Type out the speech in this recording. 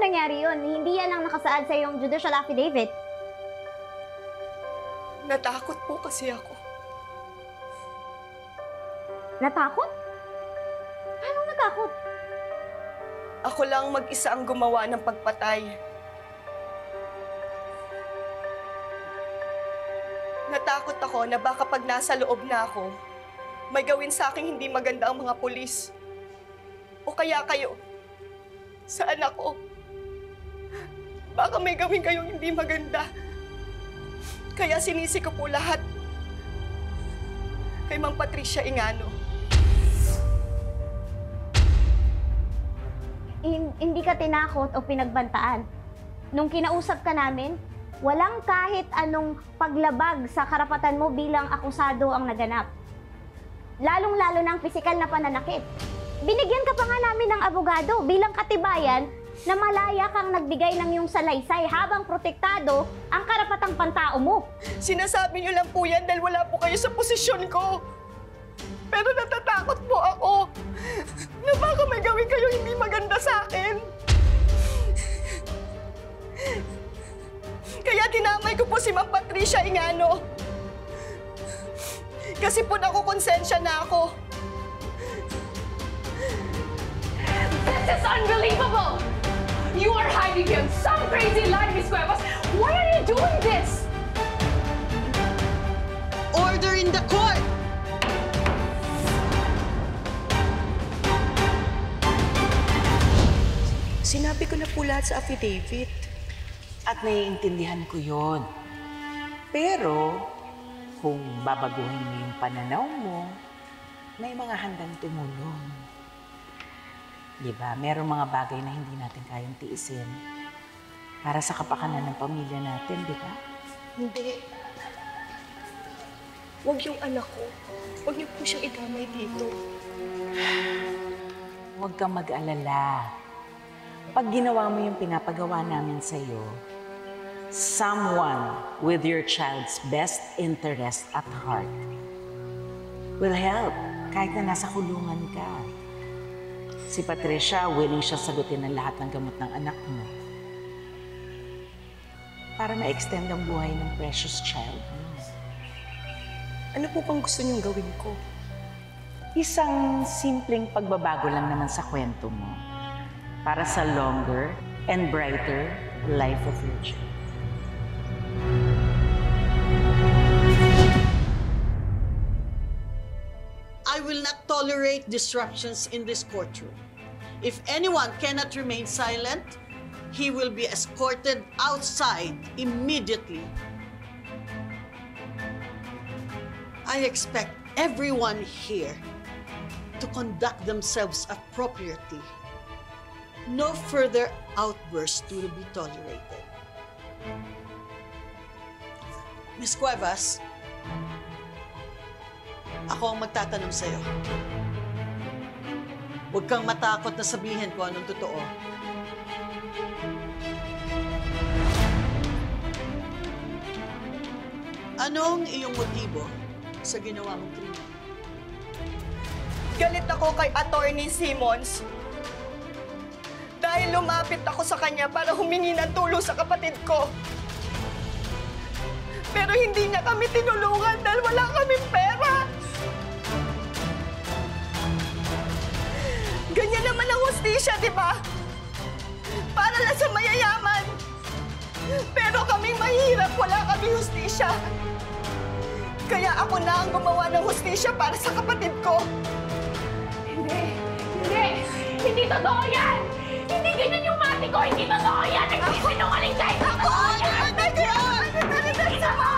nangyari yun. Hindi yan ang nakasaad sa iyong judicial affidavit. Natakot po kasi ako. Natakot? Paano natakot? Ako lang mag-isa ang gumawa ng pagpatay. Natakot ako na baka pag nasa loob na ako, may gawin sa akin hindi maganda ang mga pulis. O kaya kayo, sa anak ko. Baka may gawin kayong hindi maganda. Kaya sinisi ko po lahat kay Ma'am Patricia Ingano. Hindi ka tinakot o pinagbantaan. Nung kinausap ka namin, walang kahit anong paglabag sa karapatan mo bilang akusado ang naganap. Lalong-lalo ng pisikal na pananakit. Binigyan ka pa nga namin ng abogado bilang katibayan na malaya kang nagbigay ng iyong salaysay habang protektado ang karapatang pantao mo. Sinasabi niyo lang po yan dahil wala po kayo sa posisyon ko. Pero natatakot po ako na baka may gawin kayo hindi maganda sa akin. Kaya dinamay ko po si Ma'am Patricia Ingano. Kasi po nakukonsensya na ako. This is unbelievable! You are hiding behind some crazy lie, Miss Cuevas. Why are you doing this? Order in the court! Sinabi ko na po lahat sa affidavit. At naiintindihan ko yon. Pero, kung babaguhin mo yung pananaw mo, may mga handang tumulong. Diba? Merong mga bagay na hindi natin kayang tiisin para sa kapakanan ng pamilya natin, di ba? Hindi. Huwag yung anak ko. Huwag niyo po siyang idamay dito. Huwag kang mag-alala. Pag ginawa mo yung pinapagawa namin sa'yo, someone with your child's best interest at heart will help kahit na nasa kulungan ka. Si Patricia, willing siya sagutin ang lahat ng gamot ng anak mo para ma-extend ang buhay ng precious child mo. Ano po bang gusto niyong gawin ko? Isang simpleng pagbabago lang naman sa kwento mo para sa longer and brighter life of your child. I will not tolerate disruptions in this courtroom. If anyone cannot remain silent, he will be escorted outside immediately. I expect everyone here to conduct themselves appropriately. No further outbursts to be tolerated. Ms. Cuevas, ako ang magtatanong sa'yo. Huwag kang matakot na sabihin kung anong totoo. Anong iyong motibo sa ginawa mong krimen? Galit ako kay Attorney Simmons. Dahil lumapit ako sa kanya para humingi ng tulong sa kapatid ko. Pero hindi niya kami tinulungan dahil wala kaming pera. Ganyan naman ang hustisya, di ba? Para lang sa mayayaman. Pero kaming mahirap, wala kaming hustisya. Kaya ako na ang gumawa ng hustisya para sa kapatid ko. Hindi! Hindi! Hindi totoo yan! Hindi ganyan yung mati ko! Hindi totoo yan! Nagsisinungaling ka! Hindi totoo yan! Hindi totoo yan!